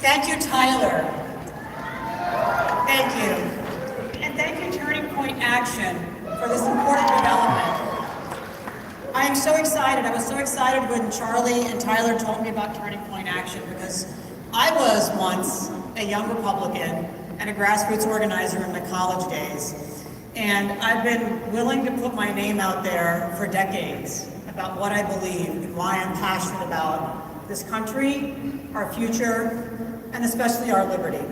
Thank you, Tyler. Thank you. And thank you, Turning Point Action, for this important development. I am so excited. I was so excited when Charlie and Tyler told me about Turning Point Action because I was once a young Republican and a grassroots organizer in my college days. And I've been willing to put my name out there for decades about what I believe and why I'm passionate about this country, our future, and especially our liberty.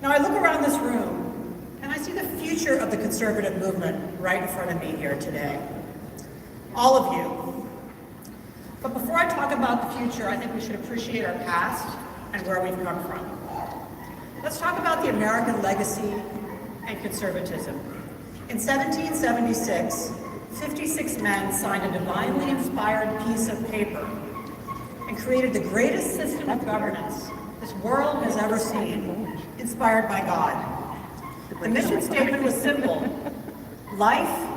Now I look around this room and I see the future of the conservative movement right in front of me here today. All of you. But before I talk about the future, I think we should appreciate our past and where we've come from. Let's talk about the American legacy and conservatism. In 1776, 56 men signed a divinely inspired piece of paper and created the greatest system of governance this world has ever seen, inspired by God. The mission statement was simple: life,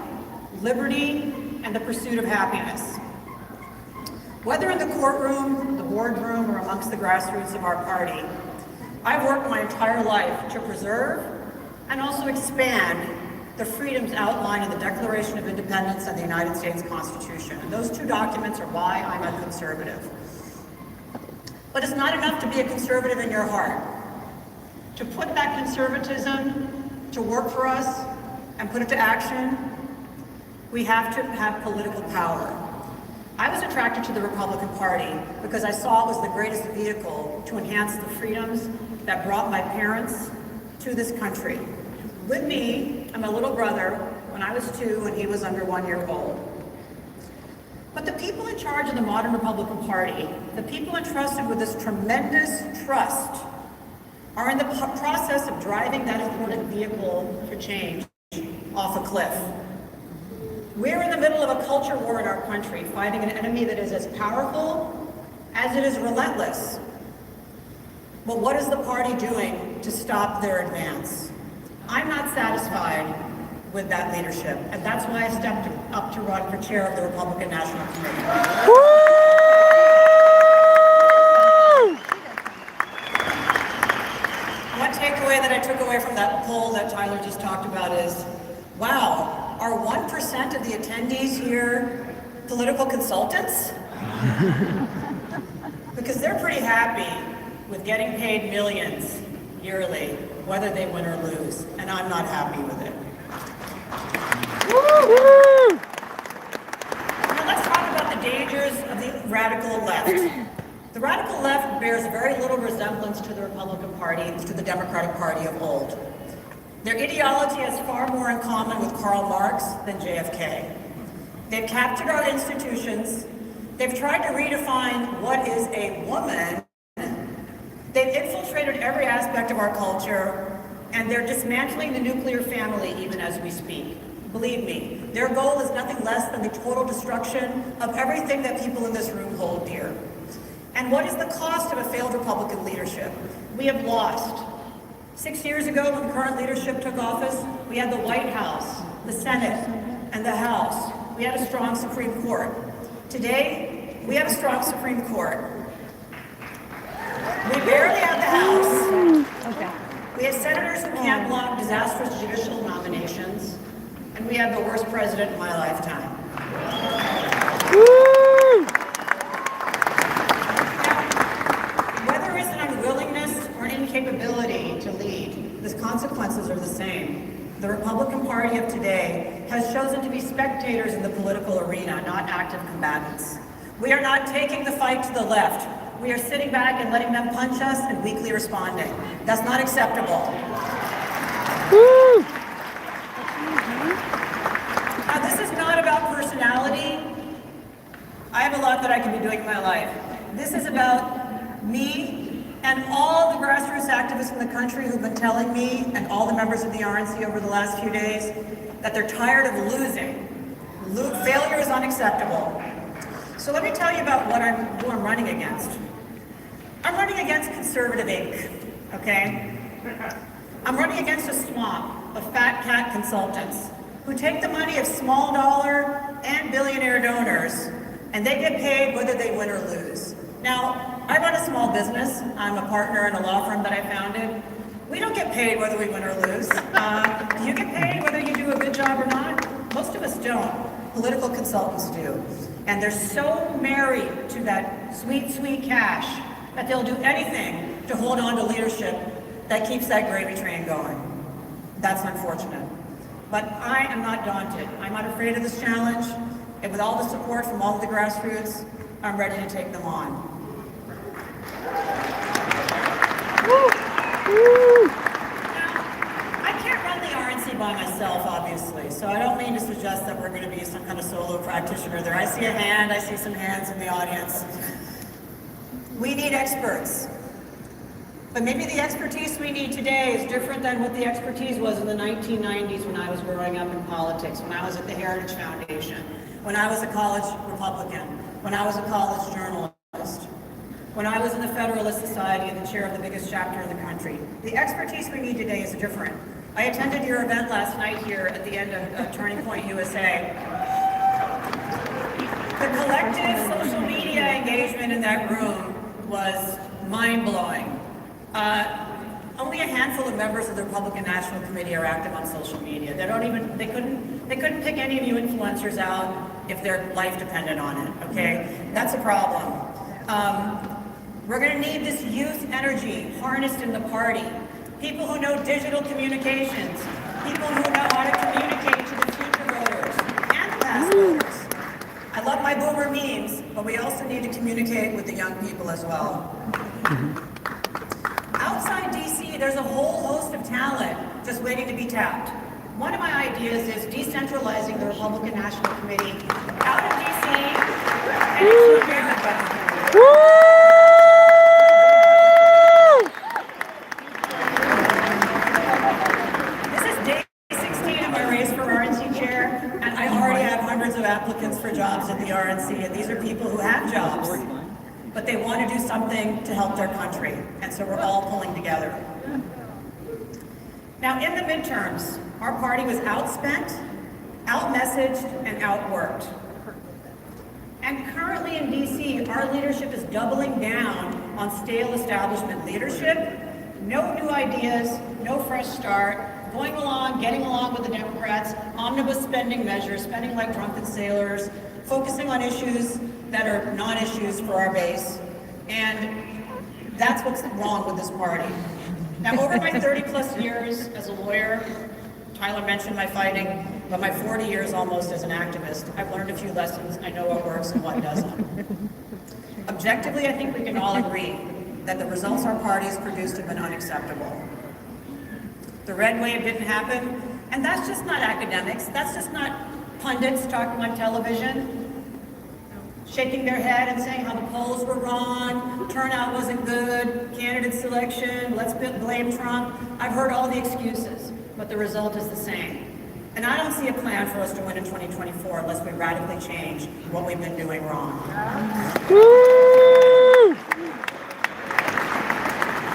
liberty, and the pursuit of happiness. Whether in the courtroom, the boardroom, or amongst the grassroots of our party, I've worked my entire life to preserve and also expand the freedoms outlined in the Declaration of Independence and the United States Constitution. And those two documents are why I'm a conservative. But it's not enough to be a conservative in your heart. To put that conservatism to work for us and put it to action, we have to have political power. I was attracted to the Republican Party because I saw it was the greatest vehicle to enhance the freedoms that brought my parents to this country. With me and my little brother when I was 2 and he was under 1 year old. But the people in charge of the modern Republican Party, the people entrusted with this tremendous trust, are in the process of driving that important vehicle for change off a cliff. We're in the middle of a culture war in our country, fighting an enemy that is as powerful as it is relentless. But what is the party doing to stop their advance? I'm not satisfied with that leadership, and that's why I stepped up to run for chair of the Republican National Committee. One takeaway that I took away from that poll that Tyler just talked about is, wow, are 1% of the attendees here political consultants? Because they're pretty happy with getting paid millions yearly, whether they win or lose, and I'm not happy with it. Now let's talk about the dangers of the radical left. The radical left bears very little resemblance to the Republican Party, to the Democratic Party of old. Their ideology has far more in common with Karl Marx than JFK. They've captured our institutions. They've tried to redefine what is a woman. They've infiltrated every aspect of our culture, and they're dismantling the nuclear family even as we speak. Believe me, their goal is nothing less than the total destruction of everything that people in this room hold dear. And what is the cost of a failed Republican leadership? We have lost. 6 years ago, when the current leadership took office, we had the White House, the Senate, and the House. We had a strong Supreme Court. Today, we have a strong Supreme Court. We barely have the House. Okay. We have senators who can't block disastrous judicial nominations, and we have the worst president in my lifetime. Now, whether it's an unwillingness or an incapability to lead, the consequences are the same. The Republican Party of today has chosen to be spectators in the political arena, not active combatants. We are not taking the fight to the left. We are sitting back and letting them punch us and weakly responding. That's not acceptable. Now, this is not about personality. I have a lot that I can be doing in my life. This is about me and all the grassroots activists in the country who've been telling me, and all the members of the RNC over the last few days, that they're tired of losing. Failure is unacceptable. So let me tell you about who I'm running against. I'm running against Conservative Inc., okay? I'm running against a swamp of fat cat consultants who take the money of small dollar and billionaire donors, and they get paid whether they win or lose. Now, I run a a small business. I'm a partner in a law firm that I founded. We don't get paid whether we win or lose. Do you get paid whether you do a good job or not? Most of us don't. Political consultants do. And they're so married to that sweet, sweet cash that they'll do anything to hold on to leadership that keeps that gravy train going. That's unfortunate. But I am not daunted. I'm not afraid of this challenge. And with all the support from all of the grassroots, I'm ready to take them on. Now, I can't run the RNC by myself, obviously, so I don't mean to suggest that we're going to be some kind of solo practitioner there. I see a hand, I see some hands in the audience. We need experts. But maybe the expertise we need today is different than what the expertise was in the 1990s when I was growing up in politics, when I was at the Heritage Foundation, when I was a college Republican, when I was a college journalist, when I was in the Federalist Society and the chair of the biggest chapter in the country. The expertise we need today is different. I attended your event last night here at the end of Turning Point USA. The collective social media engagement in that room was mind-blowing. Only a handful of members of the Republican National Committee are active on social media. They couldn't pick any of you influencers out if their life depended on it, okay? That's a problem. We're gonna need this youth energy harnessed in the party. People who know digital communications, people who know how to communicate to the future voters and the past voters. I love my boomer memes, but we also need to communicate with the young people as well. Outside DC, there's a whole host of talent just waiting to be tapped. One of my ideas is decentralizing the Republican National Committee out of DC and into a bigger budget. This is day 16 of my race for RNC chair, and I already have hundreds of applicants for jobs at the RNC, and these are people who have jobs, but they want to do something to help their country, and so we're all pulling together. Now, in the midterms, our party was outspent, outmessaged, and outworked. And currently in DC, our leadership is doubling down on stale establishment leadership, no new ideas, no fresh start, going along, getting along with the Democrats, omnibus spending measures, spending like drunken sailors, focusing on issues that are non-issues for our base, and that's what's wrong with this party. Now, over my 30 plus years as a lawyer, Tyler mentioned my fighting, but my 40 years almost as an activist, I've learned a few lessons. I know what works and what doesn't. Objectively, I think we can all agree that the results our party has produced have been unacceptable. The red wave didn't happen, and that's just not academics. That's just not pundits talking on television, shaking their head and saying how the polls were wrong, turnout wasn't good, candidate selection, let's blame Trump. I've heard all the excuses, but the result is the same. And I don't see a plan for us to win in 2024 unless we radically change what we've been doing wrong. We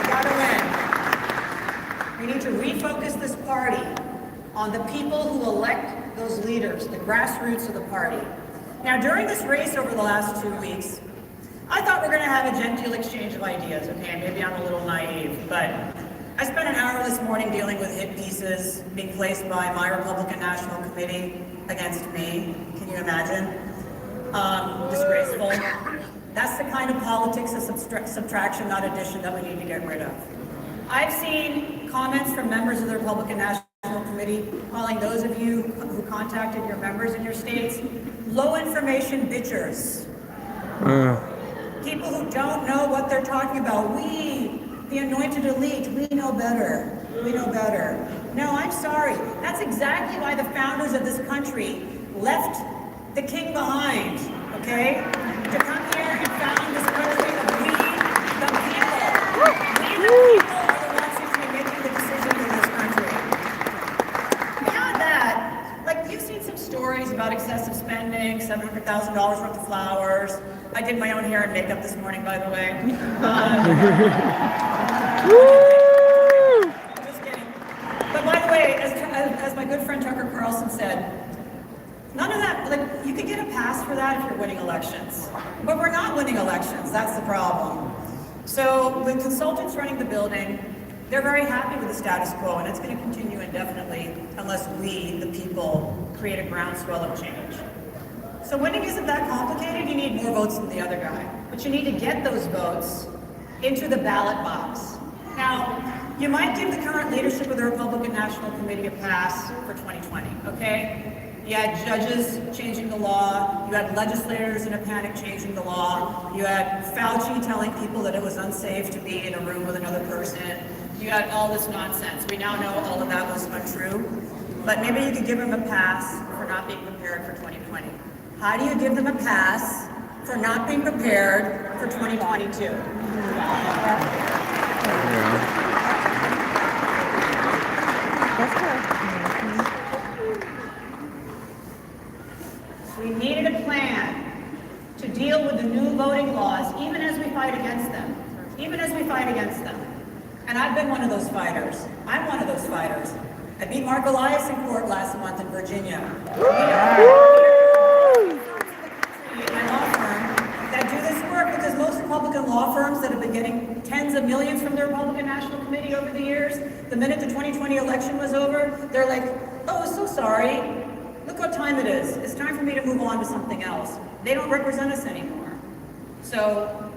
gotta win. We need to refocus this party on the people who elect those leaders, the grassroots of the party. Now, during this race over the last 2 weeks, I thought we were going to have a genteel exchange of ideas. Okay, maybe I'm a little naive, but I spent an hour this morning dealing with hit pieces being placed by my Republican National Committee against me. Can you imagine? Disgraceful. That's the kind of politics of subtraction, not addition, that we need to get rid of. I've seen comments from members of the Republican National Committee calling those of you who contacted your members in your states low information bitchers. People who don't know what they're talking about. We, the anointed elite, we know better. We know better. No, I'm sorry. That's exactly why the founders of this country left the king behind, okay? To come here and found this country of we, the people. We, the people, are the ones who should be making the decisions in this country. Beyond that, like, you've seen some stories about excessive spending, $700,000 worth of flowers. I did my own hair and makeup this morning, by the way. Just kidding. But by the way, as my good friend Tucker Carlson said, none of that, like, you can get a pass for that if you're winning elections. But we're not winning elections, that's the problem. So the consultants running the building, they're very happy with the status quo, and it's going to continue indefinitely unless we, the people, create a groundswell of change. So winning isn't that complicated. You need more votes than the other guy. But you need to get those votes into the ballot box. Now, you might give the current leadership of the Republican National Committee a pass for 2020, okay? You had judges changing the law, you had legislators in a panic changing the law, you had Fauci telling people that it was unsafe to be in a room with another person, you had all this nonsense. We now know all of that was untrue, but maybe you could give them a pass for not being prepared for 2020. How do you give them a pass for not being prepared for 2022? We needed a plan to deal with the new voting laws, even as we fight against them. Even as we fight against them. And I've been one of those fighters. I'm one of those fighters. I beat Mark Elias in court last month in Virginia. My law firm that do this work, because most Republican law firms that have been getting tens of millions from the Republican National Committee over the years, the minute the 2020 election was over, they're like, oh, so sorry. Look what time it is. It's time for me to move on to something else. They don't represent us anymore. So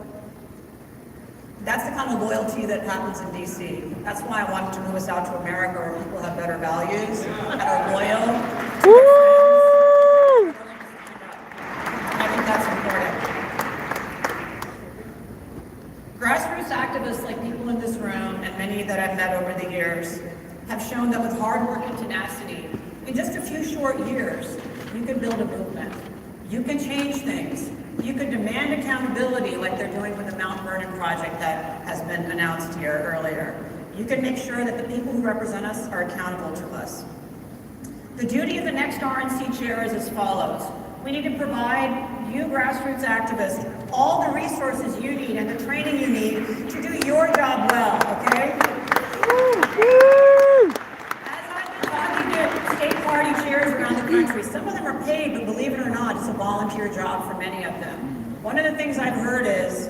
that's the kind of loyalty that happens in DC. That's why I wanted to move us out to America, where people have better values and are loyal to their friends. I think that's important. Grassroots activists like people in this room and many that I've met over the years have shown that with hard work and tenacity, in just a few short years, you can build a movement. You can change things. You can demand accountability like they're doing with the Mount Vernon project that has been announced here earlier. You can make sure that the people who represent us are accountable to us. The duty of the next RNC chair is as follows. We need to provide you grassroots activists all the resources you need and the training you need to do your job well, okay? State party chairs around the country. Some of them are paid, but believe it or not, it's a volunteer job for many of them. One of the things I've heard is,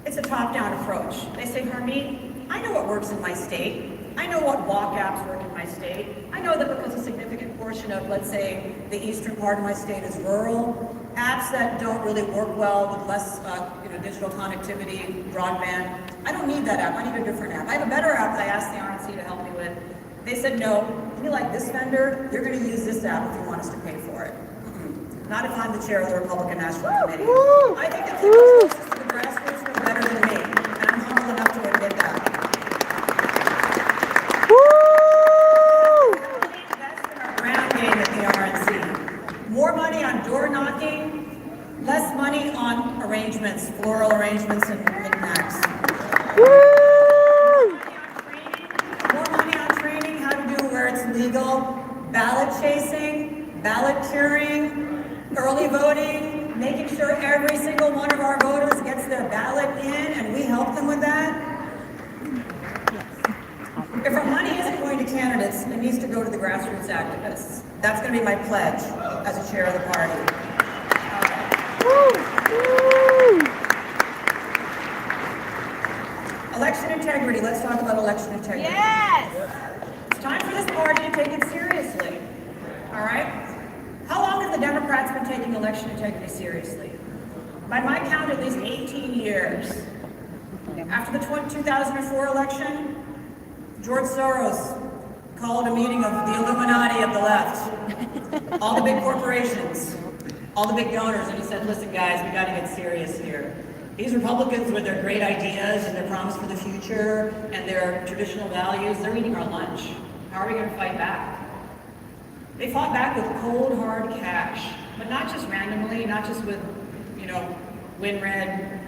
it's a top-down approach. They say, Harmeet, I know what works in my state. I know what walk apps work in my state. I know that because a significant portion of, let's say, the eastern part of my state is rural, apps that don't really work well with less digital connectivity, broadband, I don't need that app. I need a different app. I have a better app that I asked the RNC to help me with. They said, no, if you like this vendor, you're going to use this app if you want us to pay for it. Not if I'm the chair of the Republican National Committee. I think the people closest to the grassroots know better than me, and I'm humble enough to admit that. We invest in our ground game at the RNC. More money on door knocking, less money on arrangements, floral arrangements and knickknacks. Legal, ballot chasing, ballot curing, early voting, making sure every single one of our voters gets their ballot in and we help them with that. If our money isn't going to candidates, it needs to go to the grassroots activists. That's going to be my pledge as a chair of the party. Election integrity. Let's talk about election integrity. Yes! It's time for this party to take it seriously. All right? How long have the Democrats been taking election integrity seriously? By my count, at least 18 years. After the 2004 election, George Soros called a meeting of the Illuminati of the left. All the big corporations, all the big donors, and he said, listen guys, we gotta get serious here. These Republicans with their great ideas and their promise for the future and their traditional values, they're eating our lunch. How are we gonna fight back? They fought back with cold, hard cash, but not just randomly, not just with, win red,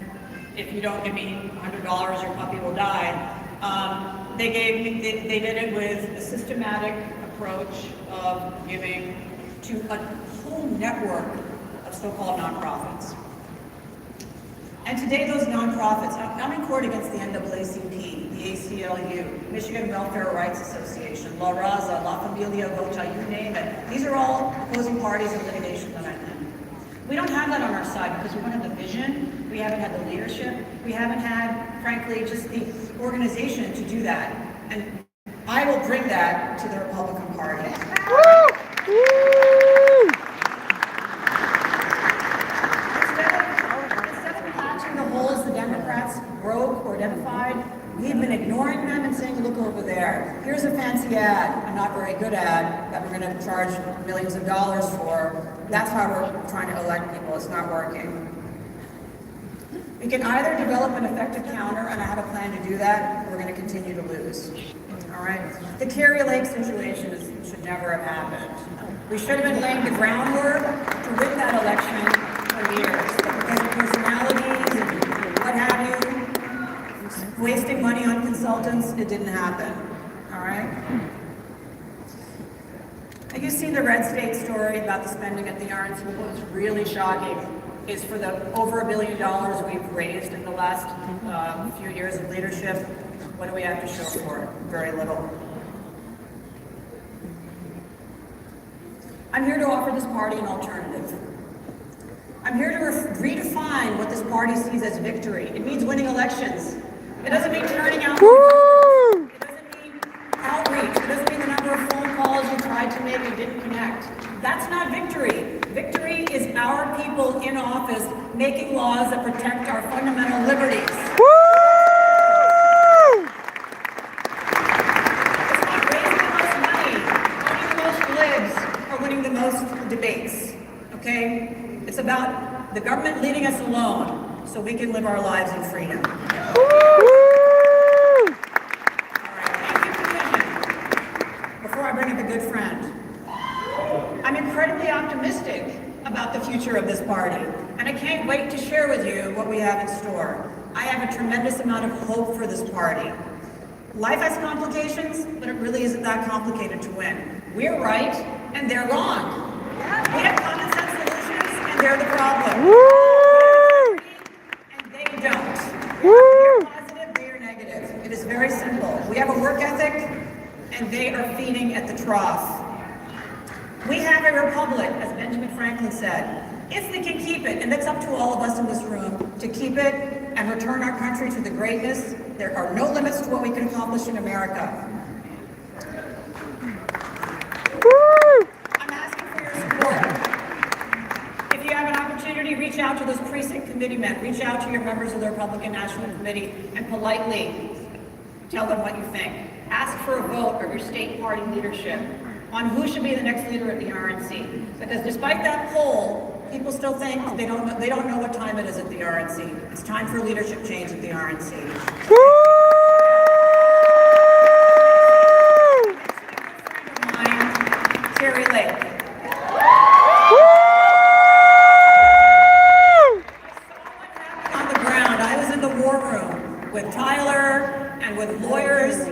if you don't give me $100, your puppy will die. They did it with a systematic approach of giving to a whole network of so-called nonprofits. And today those nonprofits, I'm in court against the NAACP, the ACLU, Michigan Welfare Rights Association, La Raza, La Familia Vota, you name it. These are all opposing parties in litigation that I'm in. We don't have that on our side because we don't have the vision, we we haven't had the leadership, we haven't had, frankly, just the organization to do that. And I will bring that to the Republican Party. Instead of patching the holes the Democrats broke or identified, we've been ignoring them and saying, look over there. Here's a fancy ad, a not very good ad, that we're going to charge millions of dollars for. That's how we're trying to elect people. It's not working. We can either develop an effective counter, and I have a plan to do that, or we're going to continue to lose. All right? The Kerry Lake situation should never have happened. We should have been laying the groundwork to win that election for years. But because of personalities and what have you, wasting money on consultants, it didn't happen. All right? Now, you see the Red State story about the spending at the RNC. What was really shocking is for the over $1 billion we've raised in the last few years of leadership, what do we have to show for it? Very little. I'm here to offer this party an alternative. I'm here to redefine what this party sees as victory. It means winning elections. It doesn't mean turning out. It doesn't mean outreach. It doesn't mean the number of phone calls you tried to make and didn't connect. That's not victory. Victory is our people in office making laws that protect our fundamental liberties. It's not raising the most money, winning the most libs, or winning the most debates. Okay? It's about the government leaving us alone so we can live our lives in freedom. All right, thank you for vision. Before I bring up a good friend, I'm incredibly optimistic about the future of this party, and I can't wait to share with you what we have in store. I have a tremendous amount of hope for this party. Life has complications, but it really isn't that complicated to win. We're right, and they're wrong. We have common sense solutions, and they're the problem. And they don't. We're positive, they are negative. It is very simple. We have a work ethic, and they are feeding at the trough. We have a republic, as Benjamin Franklin said, if we can keep it, and it's up to all of us in this room to keep it and return our country to the greatness. There are no limits to what we can accomplish in America. I'm asking for your support. If you have an opportunity, reach out to those precinct committee men, reach out to your members of the Republican National Committee, and politely tell them what you think. Ask for a vote of your state party leadership on who should be the next leader at the RNC. Because despite that poll, people still think they don't know what time it is at the RNC. It's time for leadership change at the RNC. Kerry Lake. On the ground, I was in the war room with Tyler and with lawyers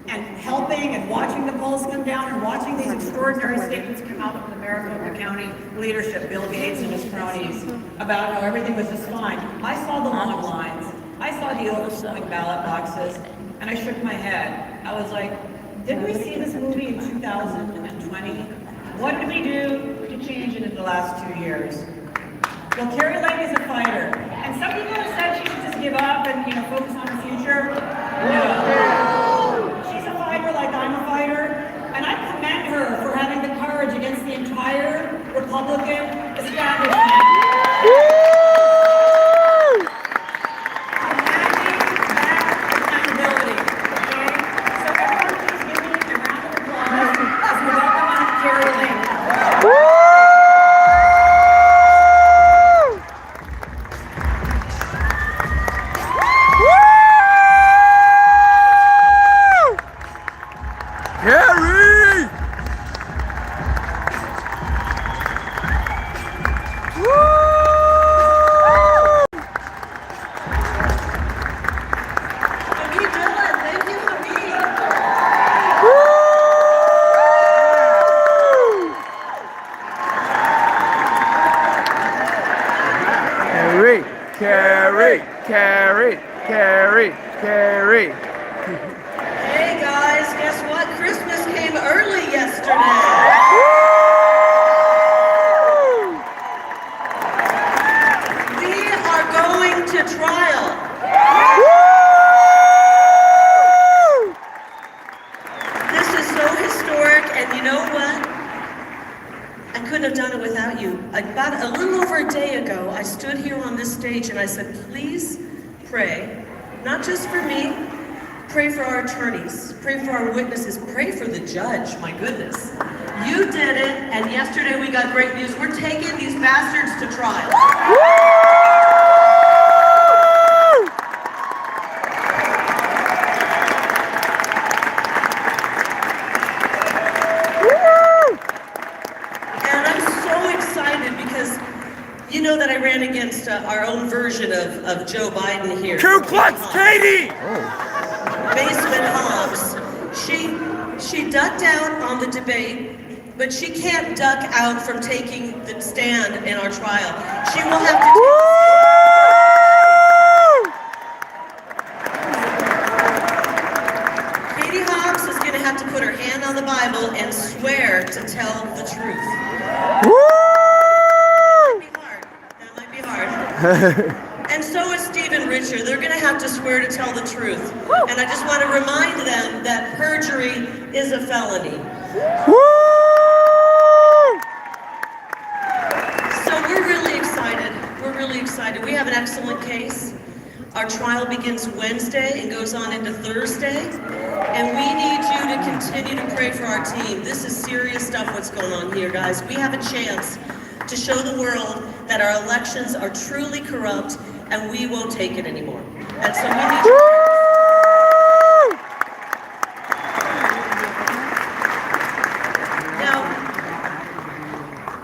and helping and watching the polls come down and watching these extraordinary statements come out from the Maricopa County leadership, Bill Gates and his cronies, about how everything was just fine. I saw the long lines. I saw the overflowing ballot boxes, and I shook my head. I was like, didn't we see this movie in 2020? What did we do to change it in the last 2 years? Well, Kerry Lake is a fighter. And some people have said she should just give up and focus on her future. No. She's a fighter like I'm a fighter. And I commend her for having the courage against the entire Republican establishment. Carrie. Hey guys, guess what? Christmas came early yesterday. We are going trial. This is so historic, and you know what? I couldn't have done it without you. About a little over a day ago, I stood here on this stage and I said, please pray, not just for me, pray for our attorneys, pray for our witnesses, pray for the judge, my goodness. You did it, and yesterday we got great news. We're taking these bastards to trial. And I'm so excited because you know that I ran against our own version of Joe Biden here. Ku Klux Katie! Basement Hobbs. She ducked out on the debate, but she can't duck out from taking the stand in our trial. She will have to Katie Hobbs is going to have to put her hand on the Bible and swear to tell the truth. That might be hard. And so is Stephen Richard. They're going to have to swear to tell the truth. And I just want to remind them that perjury is a felony. So we're really excited. We're really excited. We have an excellent case. Our trial begins Wednesday and goes on into Thursday. And we need you to continue to pray for our team. This is serious stuff what's going on here, guys. We have a chance to show the world that our elections are truly corrupt and we won't take it anymore. And so we need you. Now,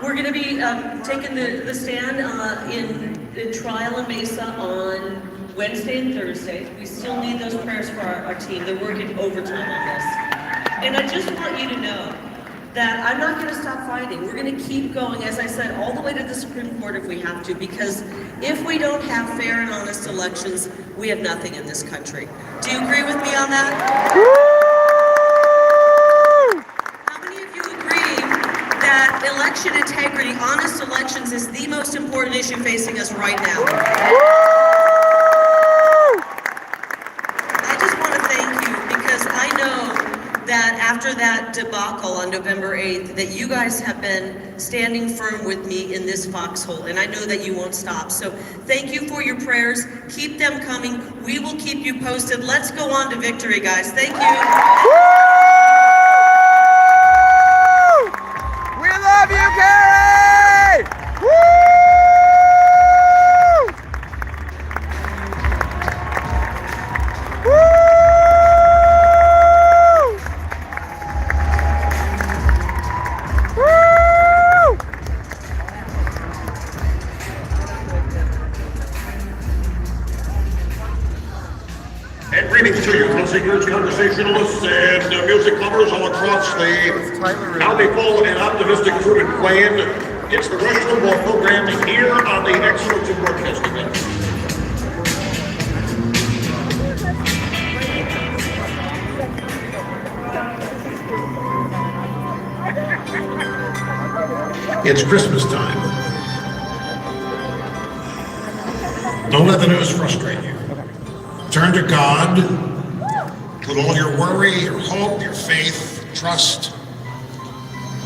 we're going to be taking the stand in trial in Mesa on Wednesday and Thursday. We still need those prayers for our team. They're working overtime on this. And I just want you to know that I'm not going to stop fighting. We're going to keep going, as I said, all the way to the Supreme Court if we have to, because if we don't have fair and honest elections, we have nothing in this country. Do you agree with me on that? How many of you agree that election integrity, honest elections, is the most important issue facing us right now? I just want to thank you because I know that after that debacle on November 8th, that you guys have been standing firm with me in this foxhole, and I know that you won't stop. So thank you for your prayers. Keep them coming. We will keep you posted. Let's go on to victory, guys. Thank you. We love you, Carrie! And greetings to you, thrill seekers, conversationalists, and music lovers all across the bountiful and optimistic Fruited Plain. It's the Rush Limbaugh program here on the Excellence in Broadcasting Network. It's Christmas time. Don't let the news frustrate you. Turn to God. Put all your worry, your hope, your faith, trust,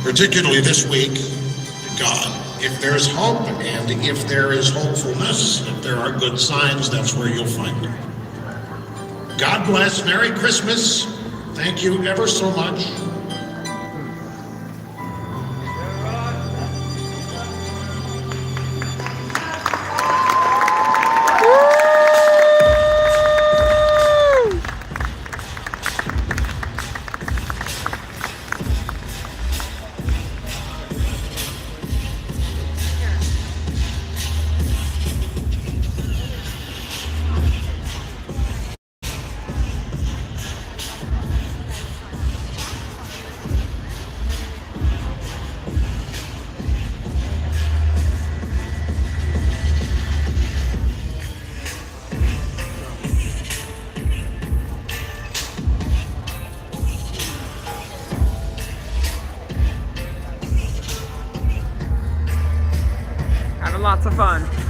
particularly this week, to God. If there's hope and if there is hopefulness, if there are good signs, that's where you'll find them. God bless. Merry Christmas. Thank you ever so much. Having lots of fun.